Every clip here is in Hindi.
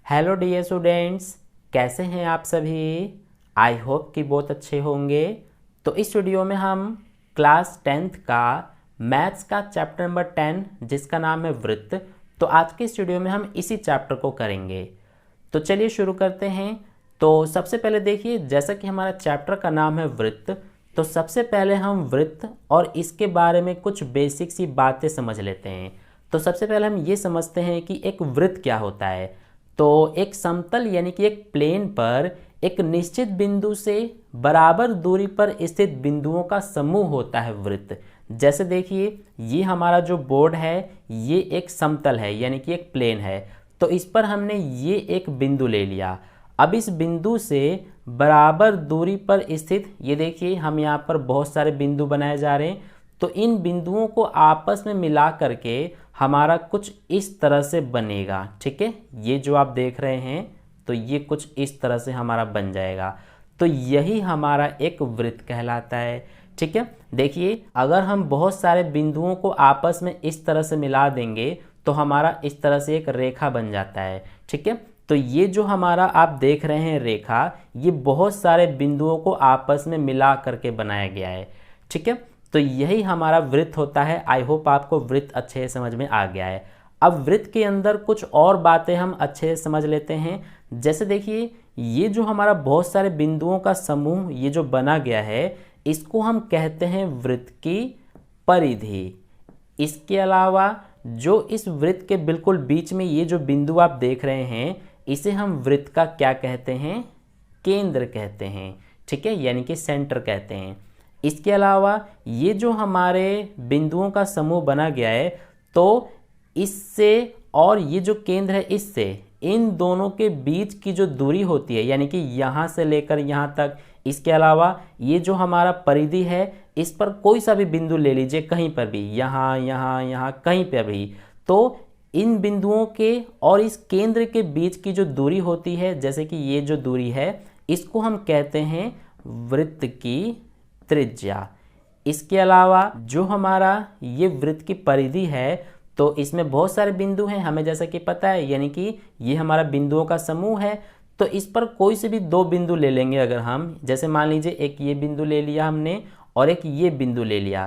हेलो डियर स्टूडेंट्स, कैसे हैं आप सभी। आई होप कि बहुत अच्छे होंगे। तो इस वीडियो में हम क्लास 10th का मैथ्स का चैप्टर नंबर 10 जिसका नाम है वृत्त, तो आज के इस वीडियो में हम इसी चैप्टर को करेंगे। तो चलिए शुरू करते हैं। तो सबसे पहले देखिए, जैसा कि हमारा चैप्टर का नाम है वृत्त, तो सबसे पहले हम वृत्त और इसके बारे में कुछ बेसिक सी बातें समझ लेते हैं। तो सबसे पहले हम ये समझते हैं कि एक वृत्त क्या होता है। तो एक समतल यानी कि एक प्लेन पर एक निश्चित बिंदु से बराबर दूरी पर स्थित बिंदुओं का समूह होता है वृत्त। जैसे देखिए, ये हमारा जो बोर्ड है ये एक समतल है यानी कि एक प्लेन है। तो इस पर हमने ये एक बिंदु ले लिया। अब इस बिंदु से बराबर दूरी पर स्थित, ये देखिए हम यहाँ पर बहुत सारे बिंदु बनाए जा रहे हैं। तो इन बिंदुओं को आपस में मिला करके हमारा कुछ इस तरह से बनेगा। ठीक है, ये जो आप देख रहे हैं तो ये कुछ इस तरह से हमारा बन जाएगा। तो यही हमारा एक वृत्त कहलाता है। ठीक है, देखिए अगर हम बहुत सारे बिंदुओं को आपस में इस तरह से मिला देंगे तो हमारा इस तरह से एक रेखा बन जाता है। ठीक है, तो ये जो हमारा आप देख रहे हैं रेखा, ये बहुत सारे बिंदुओं को आपस में मिला करके बनाया गया है। ठीक है, तो यही हमारा वृत्त होता है। आई होप आपको वृत्त अच्छे से समझ में आ गया है। अब वृत्त के अंदर कुछ और बातें हम अच्छे से समझ लेते हैं। जैसे देखिए, ये जो हमारा बहुत सारे बिंदुओं का समूह ये जो बना गया है, इसको हम कहते हैं वृत्त की परिधि। इसके अलावा जो इस वृत्त के बिल्कुल बीच में ये जो बिंदु आप देख रहे हैं, इसे हम वृत्त का क्या कहते हैं, केंद्र कहते हैं। ठीक है, यानी कि सेंटर कहते हैं। इसके अलावा ये जो हमारे बिंदुओं का समूह बना गया है, तो इससे और ये जो केंद्र है इससे, इन दोनों के बीच की जो दूरी होती है यानी कि यहाँ से लेकर यहाँ तक, इसके अलावा ये जो हमारा परिधि है, इस पर कोई सा भी बिंदु ले लीजिए, कहीं पर भी, यहाँ यहाँ यहाँ कहीं पर भी, तो इन बिंदुओं के और इस केंद्र के बीच की जो दूरी होती है, जैसे कि ये जो दूरी है, इसको हम कहते हैं वृत्त की त्रिज्या। इसके अलावा जो हमारा ये वृत्त की परिधि है, तो इसमें बहुत सारे बिंदु हैं हमें जैसा कि पता है, यानी कि ये हमारा बिंदुओं का समूह है। तो इस पर कोई से भी दो बिंदु ले लेंगे अगर हम, जैसे मान लीजिए एक ये बिंदु ले लिया हमने और एक ये बिंदु ले लिया,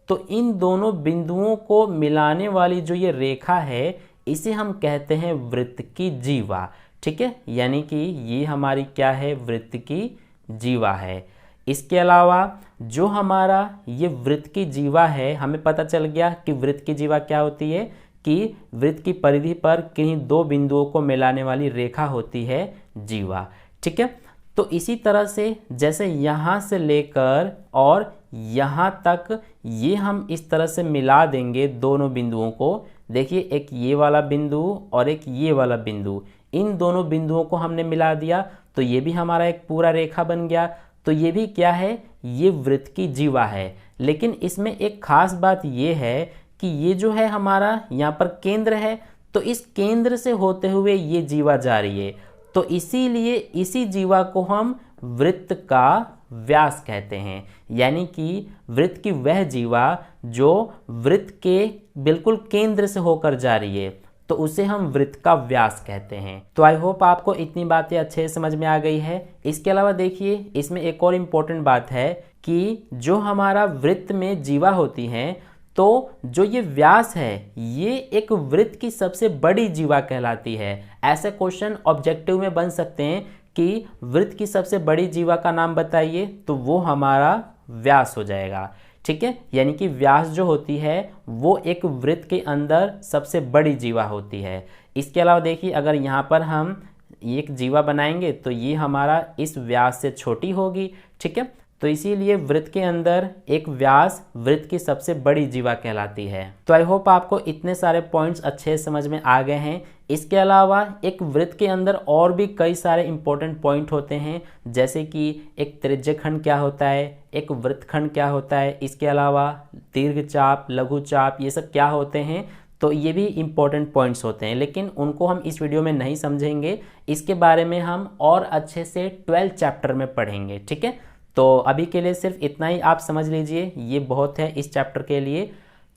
तो इन दोनों बिंदुओं को मिलाने वाली जो ये रेखा है, इसे हम कहते हैं वृत्त की जीवा। ठीक है, यानी कि ये हमारी क्या है, वृत्त की जीवा है। इसके अलावा जो हमारा ये वृत्त की जीवा है, हमें पता चल गया कि वृत्त की जीवा क्या होती है, कि वृत्त की परिधि पर किन्हीं दो बिंदुओं को मिलाने वाली रेखा होती है जीवा। ठीक है, तो इसी तरह से जैसे यहाँ से लेकर और यहाँ तक ये हम इस तरह से मिला देंगे दोनों बिंदुओं को। देखिए, एक ये वाला बिंदु और एक ये वाला बिंदु, इन दोनों बिंदुओं को हमने मिला दिया तो ये भी हमारा एक पूरा रेखा बन गया। तो ये भी क्या है, ये वृत्त की जीवा है। लेकिन इसमें एक खास बात ये है कि ये जो है हमारा यहाँ पर केंद्र है, तो इस केंद्र से होते हुए ये जीवा जा रही है, तो इसीलिए इसी जीवा को हम वृत्त का व्यास कहते हैं। यानी कि वृत्त की वह जीवा जो वृत्त के बिल्कुल केंद्र से होकर जा रही है, तो उसे हम वृत्त का व्यास कहते हैं। तो आई होप आपको इतनी बातें अच्छे से समझ में आ गई है। इसके अलावा देखिए, इसमें एक और इम्पोर्टेंट बात है कि जो हमारा वृत्त में जीवा होती हैं, तो जो ये व्यास है ये एक वृत्त की सबसे बड़ी जीवा कहलाती है। ऐसे क्वेश्चन ऑब्जेक्टिव में बन सकते हैं कि वृत्त की सबसे बड़ी जीवा का नाम बताइए, तो वो हमारा व्यास हो जाएगा। ठीक है, यानी कि व्यास जो होती है वो एक वृत्त के अंदर सबसे बड़ी जीवा होती है। इसके अलावा देखिए, अगर यहाँ पर हम एक जीवा बनाएंगे तो ये हमारा इस व्यास से छोटी होगी। ठीक है, तो इसीलिए वृत्त के अंदर एक व्यास वृत्त की सबसे बड़ी जीवा कहलाती है। तो आई होप आपको इतने सारे पॉइंट्स अच्छे समझ में आ गए हैं। इसके अलावा एक वृत्त के अंदर और भी कई सारे इंपॉर्टेंट पॉइंट होते हैं, जैसे कि एक त्रिज्यखंड क्या होता है, एक वृत्तखंड क्या होता है, इसके अलावा दीर्घचाप, लघुचाप, ये सब क्या होते हैं। तो ये भी इम्पोर्टेंट पॉइंट्स होते हैं, लेकिन उनको हम इस वीडियो में नहीं समझेंगे। इसके बारे में हम और अच्छे से 12th चैप्टर में पढ़ेंगे। ठीक है, तो अभी के लिए सिर्फ इतना ही आप समझ लीजिए, ये बहुत है इस चैप्टर के लिए।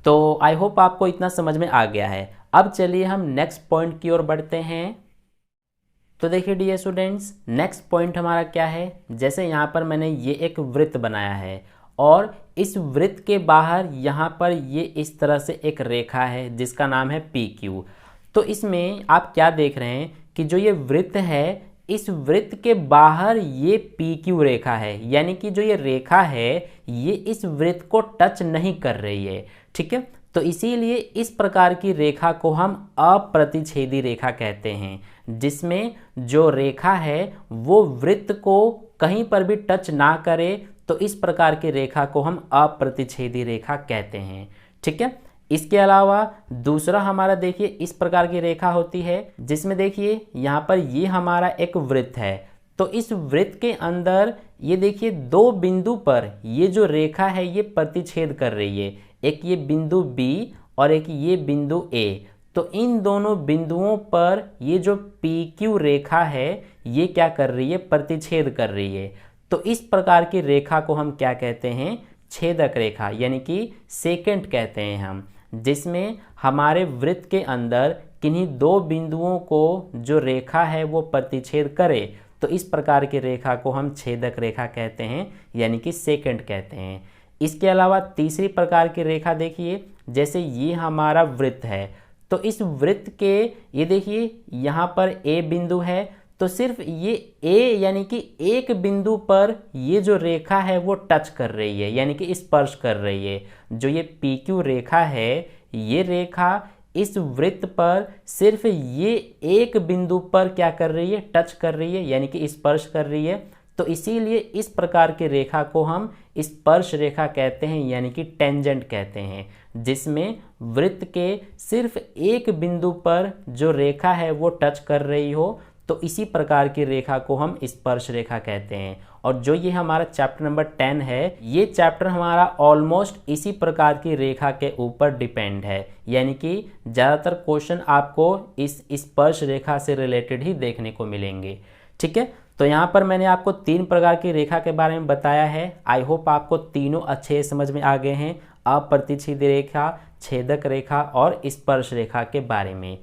तो आई होप आपको इतना समझ में आ गया है। अब चलिए हम नेक्स्ट पॉइंट की ओर बढ़ते हैं। तो देखिए डियर स्टूडेंट्स, नेक्स्ट पॉइंट हमारा क्या है, जैसे यहाँ पर मैंने ये एक वृत्त बनाया है और इस वृत्त के बाहर यहाँ पर ये इस तरह से एक रेखा है जिसका नाम है पी क्यू। तो इसमें आप क्या देख रहे हैं कि जो ये वृत्त है, इस वृत्त के बाहर ये पी क्यू रेखा है, यानी कि जो ये रेखा है ये इस वृत्त को टच नहीं कर रही है। ठीक है, तो इसीलिए इस प्रकार की रेखा को हम अप्रतिच्छेदी रेखा कहते हैं, जिसमें जो रेखा है वो वृत्त को कहीं पर भी टच ना करे, तो इस प्रकार की रेखा को हम अप्रतिच्छेदी रेखा कहते हैं। ठीक है, इसके अलावा दूसरा हमारा देखिए इस प्रकार की रेखा होती है जिसमें देखिए यहाँ पर ये हमारा एक वृत्त है, तो इस वृत्त के अंदर ये देखिए दो बिंदु पर ये जो रेखा है ये प्रतिच्छेद कर रही है, एक ये बिंदु B और एक ये बिंदु A। तो इन दोनों बिंदुओं पर ये जो PQ रेखा है ये क्या कर रही है, प्रतिच्छेद कर रही है। तो इस प्रकार की रेखा को हम क्या कहते हैं, छेदक रेखा, यानी कि सेकेंट कहते हैं हम, जिसमें हमारे वृत्त के अंदर किन्हीं दो बिंदुओं को जो रेखा है वो प्रतिच्छेद करे, तो इस प्रकार की रेखा को हम छेदक रेखा कहते हैं, यानी कि सेकेंट कहते हैं। इसके अलावा तीसरी प्रकार की रेखा देखिए, जैसे ये हमारा वृत्त है, तो इस वृत्त के ये देखिए यहाँ पर A बिंदु है, तो सिर्फ ये A यानी कि एक बिंदु पर ये जो रेखा है वो टच कर रही है, यानी कि स्पर्श कर रही है। जो ये PQ रेखा है, ये रेखा इस वृत्त पर सिर्फ ये एक बिंदु पर क्या कर रही है, टच कर रही है, यानी कि स्पर्श कर रही है। तो इसीलिए इस प्रकार की रेखा को हम स्पर्श रेखा कहते हैं, यानी कि टेंजेंट कहते हैं, जिसमें वृत्त के सिर्फ एक बिंदु पर जो रेखा है वो टच कर रही हो, तो इसी प्रकार की रेखा को हम स्पर्श रेखा कहते हैं। और जो ये हमारा चैप्टर नंबर 10 है, ये चैप्टर हमारा ऑलमोस्ट इसी प्रकार की रेखा के ऊपर डिपेंड है, यानी कि ज़्यादातर क्वेश्चन आपको इस स्पर्श रेखा से रिलेटेड ही देखने को मिलेंगे। ठीक है, तो यहाँ पर मैंने आपको 3 प्रकार की रेखा के बारे में बताया है। आई होप आपको तीनों अच्छे समझ में आ गए हैं, अप्रतिच्छेदी रेखा, छेदक रेखा और स्पर्श रेखा के बारे में।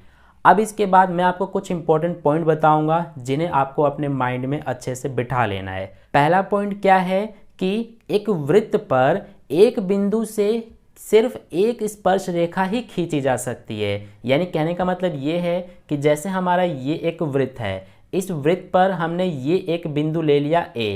अब इसके बाद मैं आपको कुछ इंपॉर्टेंट पॉइंट बताऊंगा जिन्हें आपको अपने माइंड में अच्छे से बिठा लेना है। पहला पॉइंट क्या है कि एक वृत्त पर एक बिंदु से सिर्फ एक स्पर्श रेखा ही खींची जा सकती है। यानी कहने का मतलब ये है कि जैसे हमारा ये एक वृत्त है, इस वृत्त पर हमने ये एक बिंदु ले लिया A,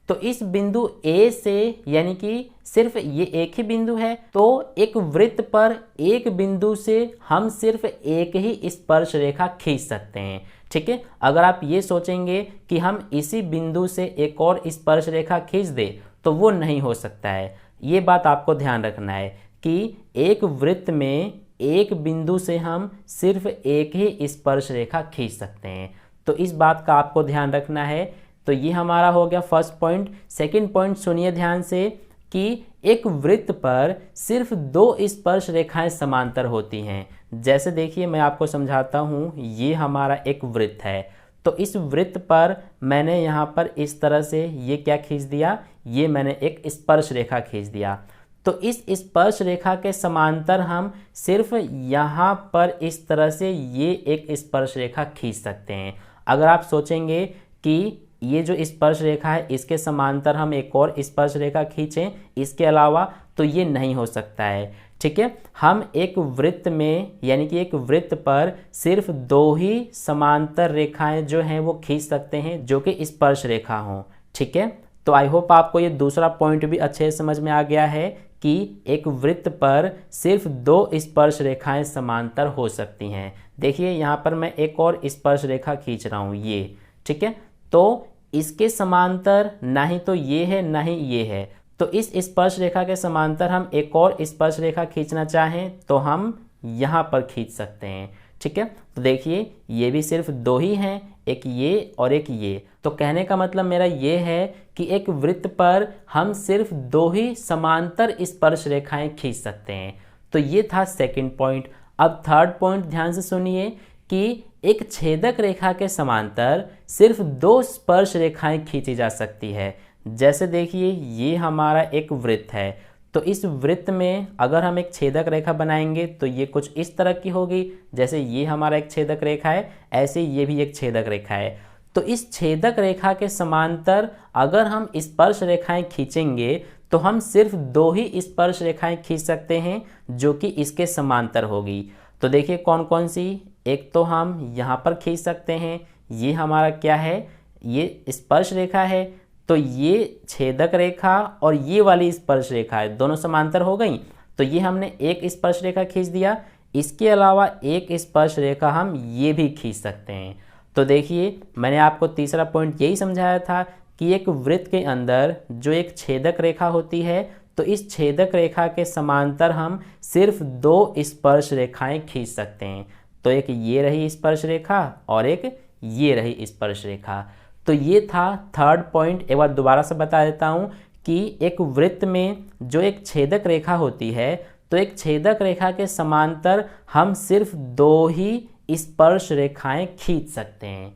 तो इस बिंदु A से, यानी कि सिर्फ ये एक ही बिंदु है, तो एक वृत्त पर एक बिंदु से हम सिर्फ एक ही स्पर्श रेखा खींच सकते हैं। ठीक है, अगर आप ये सोचेंगे कि हम इसी बिंदु से एक और स्पर्श रेखा खींच दें तो वो नहीं हो सकता है। ये बात आपको ध्यान रखना है कि एक वृत्त में एक बिंदु से हम सिर्फ एक ही स्पर्श रेखा खींच सकते हैं, तो इस बात का आपको ध्यान रखना है। तो ये हमारा हो गया फर्स्ट पॉइंट। सेकंड पॉइंट सुनिए ध्यान से कि एक वृत्त पर सिर्फ 2 स्पर्श रेखाएं समांतर होती हैं। जैसे देखिए मैं आपको समझाता हूँ, ये हमारा एक वृत्त है, तो इस वृत्त पर मैंने यहाँ पर इस तरह से ये क्या खींच दिया, ये मैंने एक स्पर्श रेखा खींच दिया। तो इस स्पर्श रेखा के समांतर हम सिर्फ यहाँ पर इस तरह से ये एक स्पर्श रेखा खींच सकते हैं। अगर आप सोचेंगे कि ये जो स्पर्श रेखा है इसके समांतर हम एक और स्पर्श रेखा खींचें इसके अलावा, तो ये नहीं हो सकता है। ठीक है, हम एक वृत्त में, यानी कि एक वृत्त पर सिर्फ 2 ही समांतर रेखाएं जो हैं वो खींच सकते हैं जो कि स्पर्श रेखा हों। ठीक है, तो आई होप आपको ये दूसरा पॉइंट भी अच्छे से समझ में आ गया है कि एक वृत्त पर सिर्फ 2 स्पर्श रेखाएं समांतर हो सकती हैं। देखिए यहाँ पर मैं एक और स्पर्श रेखा खींच रहा हूँ ये। ठीक है, तो इसके समांतर ना ही तो ये है ना ही ये है, तो इस स्पर्श रेखा के समांतर हम एक और स्पर्श रेखा खींचना चाहें तो हम यहाँ पर खींच सकते हैं। ठीक है, तो देखिए ये भी सिर्फ 2 ही हैं, एक ये और एक ये। तो कहने का मतलब मेरा ये है कि एक वृत्त पर हम सिर्फ 2 ही समांतर स्पर्श रेखाएं खींच सकते हैं। तो ये था सेकंड पॉइंट। अब थर्ड पॉइंट ध्यान से सुनिए कि एक छेदक रेखा के समांतर सिर्फ 2 स्पर्श रेखाएं खींची जा सकती है। जैसे देखिए ये हमारा एक वृत्त है, तो इस वृत्त में अगर हम एक छेदक रेखा बनाएंगे तो ये कुछ इस तरह की होगी, जैसे ये हमारा एक छेदक रेखा है, ऐसे ये भी एक छेदक रेखा है। तो इस छेदक रेखा के समांतर अगर हम स्पर्श रेखाएं खींचेंगे तो हम सिर्फ 2 ही स्पर्श रेखाएं खींच सकते हैं जो कि इसके समांतर होगी। तो देखिए कौन कौन सी। एक तो हम यहाँ पर खींच सकते हैं, ये हमारा क्या है, ये स्पर्श रेखा है, तो ये छेदक रेखा और ये वाली स्पर्श रेखा है, दोनों समांतर हो गई। तो ये हमने एक स्पर्श रेखा खींच दिया। इसके अलावा एक स्पर्श रेखा हम ये भी खींच सकते हैं। तो देखिए मैंने आपको तीसरा पॉइंट यही समझाया था कि एक वृत्त के अंदर जो एक छेदक रेखा होती है, तो इस छेदक रेखा के समांतर हम सिर्फ 2 स्पर्श रेखाएं खींच सकते हैं। तो एक ये रही स्पर्श रेखा और एक ये रही स्पर्श रेखा। तो ये था थर्ड पॉइंट। एक बार दोबारा से बता देता हूँ कि एक वृत्त में जो एक छेदक रेखा होती है, तो एक छेदक रेखा के समांतर हम सिर्फ 2 ही स्पर्श रेखाएं खींच सकते हैं।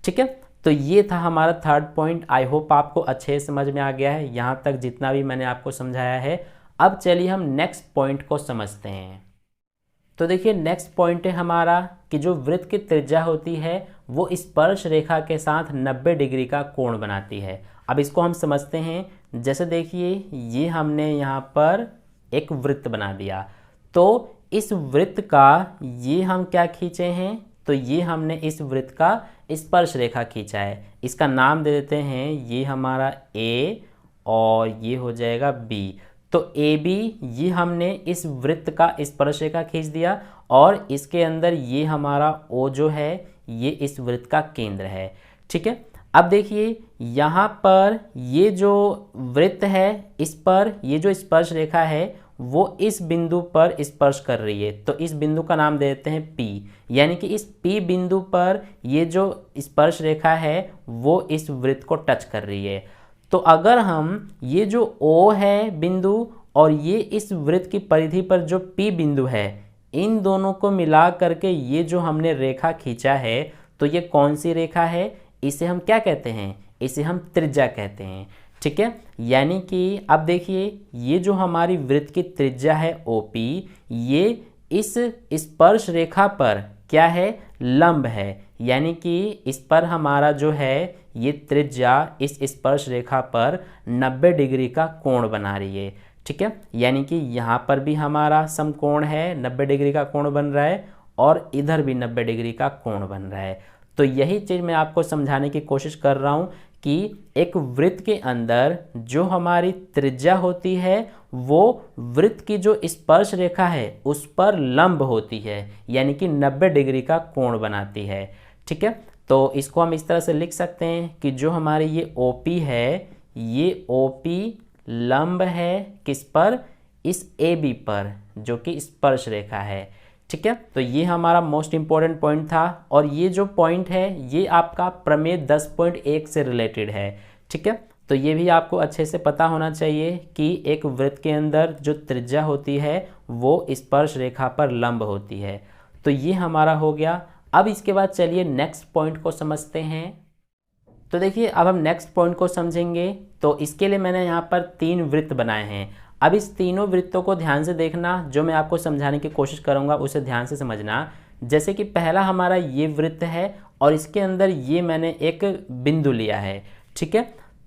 ठीक है, तो ये था हमारा थर्ड पॉइंट। आई होप आपको अच्छे से समझ में आ गया है यहाँ तक जितना भी मैंने आपको समझाया है। अब चलिए हम नेक्स्ट पॉइंट को समझते हैं। तो देखिए नेक्स्ट पॉइंट है हमारा कि जो वृत्त की त्रिज्या होती है वो स्पर्श रेखा के साथ 90 डिग्री का कोण बनाती है। अब इसको हम समझते हैं। जैसे देखिए ये हमने यहाँ पर एक वृत्त बना दिया, तो इस वृत्त का ये हम क्या खींचे हैं, तो ये हमने इस वृत्त का स्पर्श रेखा खींचा है। इसका नाम दे देते हैं, ये हमारा A और ये हो जाएगा B। तो AB ये हमने इस वृत्त का स्पर्श रेखा खींच दिया और इसके अंदर ये हमारा O जो है ये इस वृत्त का केंद्र है। ठीक है, अब देखिए यहाँ पर ये जो वृत्त है इस पर ये जो स्पर्श रेखा है वो इस बिंदु पर स्पर्श कर रही है, तो इस बिंदु का नाम दे देते हैं P। यानी कि इस P बिंदु पर ये जो स्पर्श रेखा है वो इस वृत्त को टच कर रही है। तो अगर हम ये जो O है बिंदु और ये इस वृत्त की परिधि पर जो P बिंदु है, इन दोनों को मिला करके ये जो हमने रेखा खींचा है, तो ये कौन सी रेखा है, इसे हम क्या कहते हैं, इसे हम त्रिज्या कहते हैं। ठीक है, यानी कि अब देखिए ये जो हमारी वृत्त की त्रिज्या है OP, ये इस स्पर्श रेखा पर क्या है, लंब है। यानी कि इस पर हमारा जो है ये त्रिज्या इस स्पर्श रेखा पर 90 डिग्री का कोण बना रही है। ठीक है, यानी कि यहाँ पर भी हमारा समकोण है, 90 डिग्री का कोण बन रहा है और इधर भी 90 डिग्री का कोण बन रहा है। तो यही चीज़ मैं आपको समझाने की कोशिश कर रहा हूँ कि एक वृत्त के अंदर जो हमारी त्रिज्या होती है वो वृत्त की जो स्पर्श रेखा है उस पर लंब होती है, यानी कि 90 डिग्री का कोण बनाती है। ठीक है, तो इसको हम इस तरह से लिख सकते हैं कि जो हमारी ये OP है, ये OP लंब है किस पर, इस AB पर जो कि स्पर्श रेखा है। ठीक है, तो ये हमारा मोस्ट इंपॉर्टेंट पॉइंट था और ये जो पॉइंट है ये आपका प्रमेय 10.1 से रिलेटेड है। ठीक है, तो ये भी आपको अच्छे से पता होना चाहिए कि एक वृत्त के अंदर जो त्रिज्या होती है वो स्पर्श रेखा पर लंब होती है। तो ये हमारा हो गया। अब इसके बाद चलिए नेक्स्ट पॉइंट को समझते हैं। तो देखिए अब हम नेक्स्ट पॉइंट को समझेंगे। तो इसके लिए मैंने यहाँ पर 3 वृत्त बनाए हैं। अब इस तीनों वृत्तों को ध्यान से देखना, जो मैं आपको समझाने की कोशिश करूँगा उसे ध्यान से समझना। जैसे कि पहला हमारा ये वृत्त है और इसके अंदर ये मैंने एक बिंदु लिया है। ठीक है,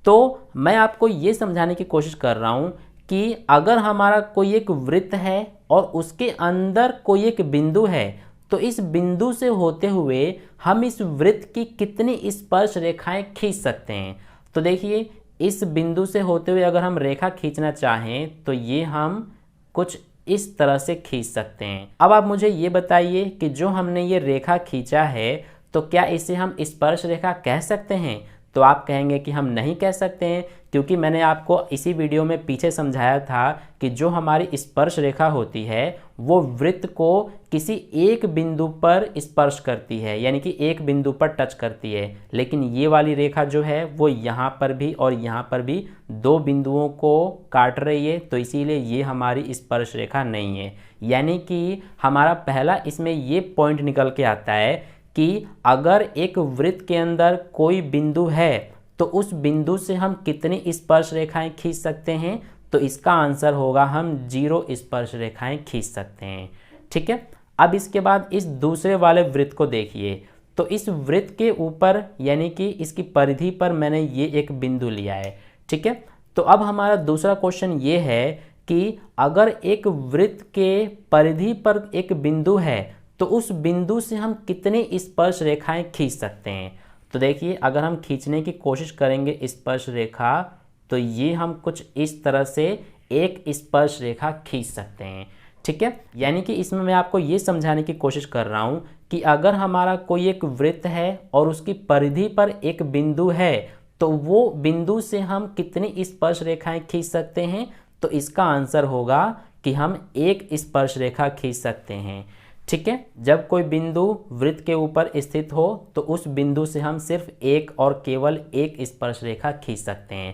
तो मैं आपको ये समझाने की कोशिश कर रहा हूँ कि अगर हमारा कोई एक वृत्त है और उसके अंदर कोई एक बिंदु है, तो इस बिंदु से होते हुए हम इस वृत्त की कितनी स्पर्श रेखाएं खींच सकते हैं। तो देखिए इस बिंदु से होते हुए अगर हम रेखा खींचना चाहें तो ये हम कुछ इस तरह से खींच सकते हैं। अब आप मुझे ये बताइए कि जो हमने ये रेखा खींचा है तो क्या इसे हम स्पर्श रेखा कह सकते हैं। तो आप कहेंगे कि हम नहीं कह सकते हैं, क्योंकि मैंने आपको इसी वीडियो में पीछे समझाया था कि जो हमारी स्पर्श रेखा होती है वो वृत्त को किसी एक बिंदु पर स्पर्श करती है, यानी कि एक बिंदु पर टच करती है। लेकिन ये वाली रेखा जो है वो यहाँ पर भी और यहाँ पर भी 2 बिंदुओं को काट रही है, तो इसीलिए ये हमारी स्पर्श रेखा नहीं है। यानी कि हमारा पहला इसमें ये पॉइंट निकल के आता है कि अगर एक वृत्त के अंदर कोई बिंदु है तो उस बिंदु से हम कितनी स्पर्श रेखाएं खींच सकते हैं। तो इसका आंसर होगा हम 0 स्पर्श रेखाएं खींच सकते हैं। ठीक है, अब इसके बाद इस दूसरे वाले वृत्त को देखिए। तो इस वृत्त के ऊपर यानी कि इसकी परिधि पर मैंने ये एक बिंदु लिया है। ठीक है, तो अब हमारा दूसरा क्वेश्चन ये है कि अगर एक वृत्त के परिधि पर एक बिंदु है तो उस बिंदु से हम कितनी स्पर्श रेखाएं खींच सकते हैं। तो देखिए, अगर हम खींचने की कोशिश करेंगे स्पर्श रेखा, तो ये हम कुछ इस तरह से एक स्पर्श रेखा खींच सकते हैं। ठीक है, यानी कि इसमें मैं आपको ये समझाने की कोशिश कर रहा हूँ कि अगर हमारा कोई एक वृत्त है और उसकी परिधि पर एक बिंदु है तो वो बिंदु से हम कितनी स्पर्श रेखाएं खींच सकते हैं। तो इसका आंसर होगा कि हम एक स्पर्श रेखा खींच सकते हैं। ठीक है, जब कोई बिंदु वृत्त के ऊपर स्थित हो तो उस बिंदु से हम सिर्फ एक और केवल एक स्पर्श रेखा खींच सकते हैं।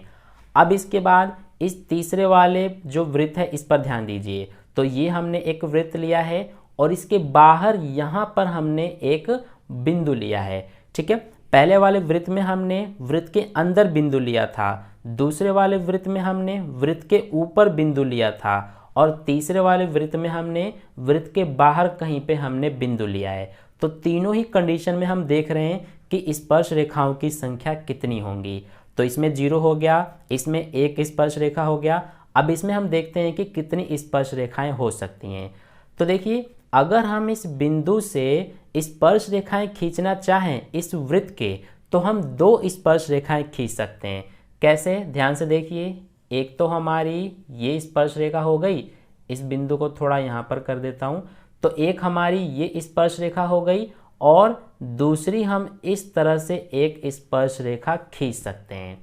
अब इसके बाद इस तीसरे वाले जो वृत्त है इस पर ध्यान दीजिए। तो ये हमने एक वृत्त लिया है और इसके बाहर यहाँ पर हमने एक बिंदु लिया है। ठीक है, पहले वाले वृत्त में हमने वृत्त के अंदर बिंदु लिया था, दूसरे वाले वृत्त में हमने वृत्त के ऊपर बिंदु लिया था और तीसरे वाले वृत्त में हमने वृत्त के बाहर कहीं पे हमने बिंदु लिया है। तो तीनों ही कंडीशन में हम देख रहे हैं कि स्पर्श रेखाओं की संख्या कितनी होंगी। तो इसमें 0 हो गया, इसमें एक स्पर्श रेखा हो गया। अब इसमें हम देखते हैं कि कितनी स्पर्श रेखाएं हो सकती हैं। तो देखिए, अगर हम इस बिंदु से स्पर्श रेखाएं खींचना चाहें इस वृत्त के, तो हम 2 स्पर्श रेखाएं खींच सकते हैं। कैसे, ध्यान से देखिए। एक तो हमारी ये स्पर्श रेखा हो गई, इस बिंदु को थोड़ा यहाँ पर कर देता हूँ। तो एक हमारी ये स्पर्श रेखा हो गई और दूसरी हम इस तरह से एक स्पर्श रेखा खींच सकते हैं।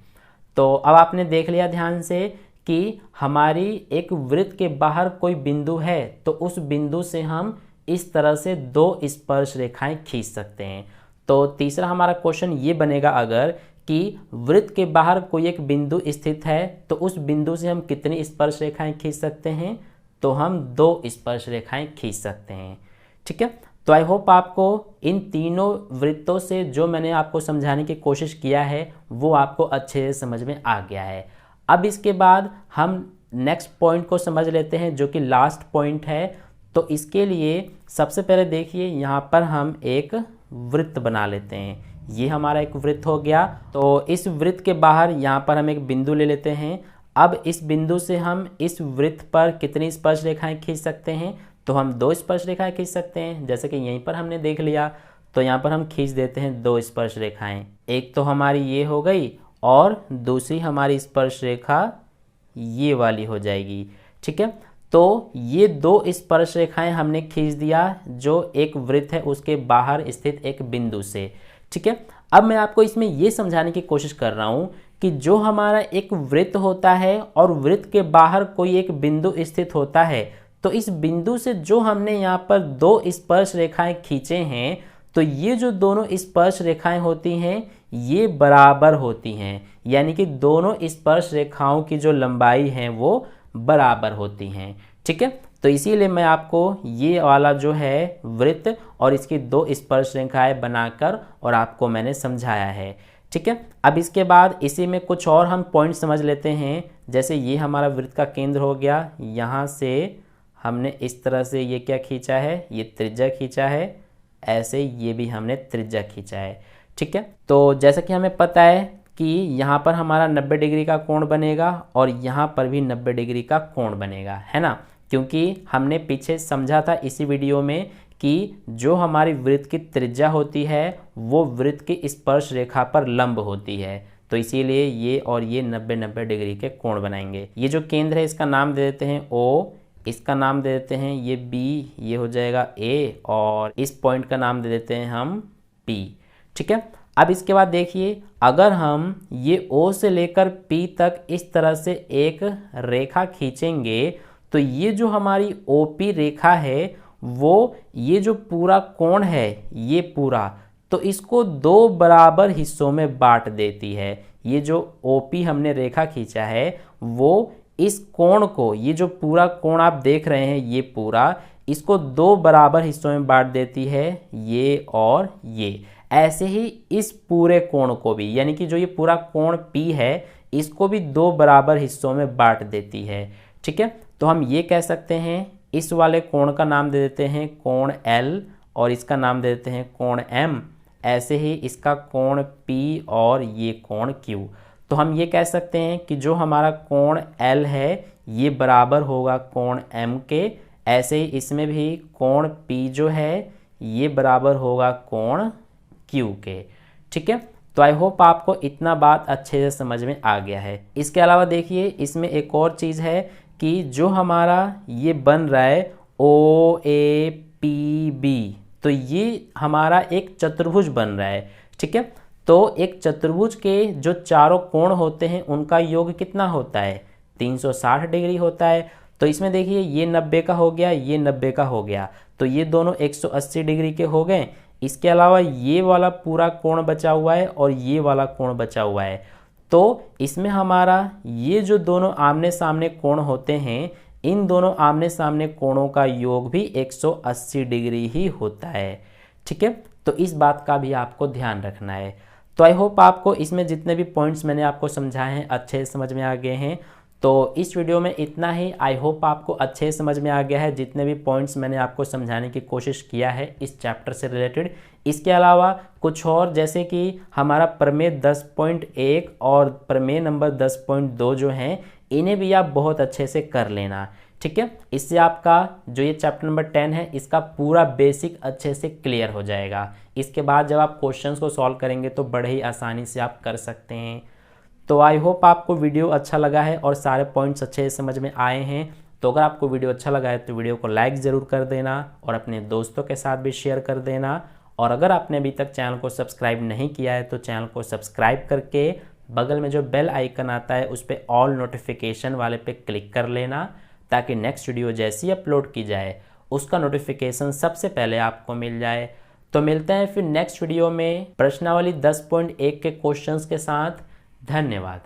तो अब आपने देख लिया ध्यान से कि हमारी एक वृत्त के बाहर कोई बिंदु है तो उस बिंदु से हम इस तरह से 2 स्पर्श रेखाएं खींच सकते हैं। तो तीसरा हमारा क्वेश्चन ये बनेगा, अगर कि वृत्त के बाहर कोई एक बिंदु स्थित है तो उस बिंदु से हम कितनी स्पर्श रेखाएं खींच सकते हैं। तो हम 2 स्पर्श रेखाएं खींच सकते हैं। ठीक है, तो आई होप आपको इन तीनों वृत्तों से जो मैंने आपको समझाने की कोशिश किया है वो आपको अच्छे से समझ में आ गया है। अब इसके बाद हम नेक्स्ट पॉइंट को समझ लेते हैं जो कि लास्ट पॉइंट है। तो इसके लिए सबसे पहले देखिए, यहाँ पर हम एक वृत्त बना लेते हैं। ये हमारा एक वृत्त हो गया। तो इस वृत्त के बाहर यहाँ पर हम एक बिंदु ले लेते हैं। अब इस बिंदु से हम इस वृत्त पर कितनी स्पर्श रेखाएं खींच सकते हैं। तो हम 2 स्पर्श रेखाएं खींच सकते हैं, जैसे कि यहीं पर हमने देख लिया। तो यहाँ पर हम खींच देते हैं 2 स्पर्श रेखाएं। एक तो हमारी ये हो गई और दूसरी हमारी स्पर्श रेखा ये वाली हो जाएगी। ठीक है, तो ये 2 स्पर्श रेखाएं हमने खींच दिया जो एक वृत्त है उसके बाहर स्थित एक बिंदु से। ठीक है, अब मैं आपको इसमें ये समझाने की कोशिश कर रहा हूँ कि जो हमारा एक वृत्त होता है और वृत्त के बाहर कोई एक बिंदु स्थित होता है, तो इस बिंदु से जो हमने यहाँ पर 2 स्पर्श रेखाएं खींचे हैं, तो ये जो दोनों स्पर्श रेखाएं होती हैं ये बराबर होती हैं, यानी कि दोनों स्पर्श रेखाओं की जो लंबाई है वो बराबर होती हैं। ठीक है, तो इसीलिए मैं आपको ये वाला जो है वृत्त और इसकी 2 स्पर्श रेखाएं बनाकर और आपको मैंने समझाया है। ठीक है, अब इसके बाद इसी में कुछ और हम पॉइंट समझ लेते हैं। जैसे ये हमारा वृत्त का केंद्र हो गया, यहाँ से हमने इस तरह से ये क्या खींचा है, ये त्रिज्या खींचा है, ऐसे ये भी हमने त्रिज्या खींचा है। ठीक है, तो जैसा कि हमें पता है कि यहाँ पर हमारा 90 डिग्री का कोण बनेगा और यहाँ पर भी 90 डिग्री का कोण बनेगा, है ना। क्योंकि हमने पीछे समझा था इसी वीडियो में कि जो हमारी वृत्त की त्रिज्या होती है वो वृत्त की स्पर्श रेखा पर लंब होती है। तो इसीलिए ये और ये 90-90 डिग्री के कोण बनाएंगे। ये जो केंद्र है इसका नाम दे देते हैं O, इसका नाम दे देते हैं ये B, ये हो जाएगा A, और इस पॉइंट का नाम दे देते हैं हम P। ठीक है, अब इसके बाद देखिए, अगर हम ये O से लेकर P तक इस तरह से एक रेखा खींचेंगे तो ये जो हमारी OP रेखा है वो ये जो पूरा कोण है ये पूरा, तो इसको 2 बराबर हिस्सों में बांट देती है। ये जो OP हमने रेखा खींचा है वो इस कोण को, ये जो पूरा कोण आप देख रहे हैं ये पूरा, इसको 2 बराबर हिस्सों में बांट देती है, ये और ये। ऐसे ही इस पूरे कोण को भी, यानी कि जो ये पूरा कोण P है इसको भी 2 बराबर हिस्सों में बांट देती है। ठीक है, तो हम ये कह सकते हैं इस वाले कोण का नाम दे देते हैं कोण L और इसका नाम दे देते हैं कोण M। ऐसे ही इसका कोण P और ये कोण Q। तो हम ये कह सकते हैं कि जो हमारा कोण L है ये बराबर होगा कोण M के। ऐसे ही इसमें भी कोण P जो है ये बराबर होगा कोण Q के। ठीक है, तो आई होप आपको इतना बात अच्छे से समझ में आ गया है। इसके अलावा देखिए इसमें एक और चीज़ है कि जो हमारा ये बन रहा है OAPB, तो ये हमारा एक चतुर्भुज बन रहा है। ठीक है, तो एक चतुर्भुज के जो चारों कोण होते हैं उनका योग कितना होता है? 360 डिग्री होता है। तो इसमें देखिए ये 90 का हो गया, ये 90 का हो गया, तो ये दोनों 180 डिग्री के हो गए। इसके अलावा ये वाला पूरा कोण बचा हुआ है और ये वाला कोण बचा हुआ है। तो इसमें हमारा ये जो दोनों आमने सामने कोण होते हैं, इन दोनों आमने सामने कोणों का योग भी 180 डिग्री ही होता है। ठीक है, तो इस बात का भी आपको ध्यान रखना है। तो आई होप आपको इसमें जितने भी पॉइंट्स मैंने आपको समझाए हैं अच्छे से समझ में आ गए हैं। तो इस वीडियो में इतना ही। आई होप आपको अच्छे से समझ में आ गया है जितने भी पॉइंट्स मैंने आपको समझाने की कोशिश किया है इस चैप्टर से रिलेटेड। इसके अलावा कुछ और जैसे कि हमारा प्रमेय 10.1 और प्रमेय नंबर 10.2 जो हैं, इन्हें भी आप बहुत अच्छे से कर लेना। ठीक है, इससे आपका जो ये चैप्टर नंबर 10 है इसका पूरा बेसिक अच्छे से क्लियर हो जाएगा। इसके बाद जब आप क्वेश्चंस को सॉल्व करेंगे तो बड़े ही आसानी से आप कर सकते हैं। तो आई होप आपको वीडियो अच्छा लगा है और सारे पॉइंट्स अच्छे से समझ में आए हैं। तो अगर आपको वीडियो अच्छा लगा है तो वीडियो को लाइक ज़रूर कर देना और अपने दोस्तों के साथ भी शेयर कर देना। और अगर आपने अभी तक चैनल को सब्सक्राइब नहीं किया है तो चैनल को सब्सक्राइब करके बगल में जो बेल आइकन आता है उस पर ऑल नोटिफिकेशन वाले पे क्लिक कर लेना, ताकि नेक्स्ट वीडियो जैसी अपलोड की जाए उसका नोटिफिकेशन सबसे पहले आपको मिल जाए। तो मिलते हैं फिर नेक्स्ट वीडियो में प्रश्नावली 10.1 के क्वेश्चंस के साथ। धन्यवाद।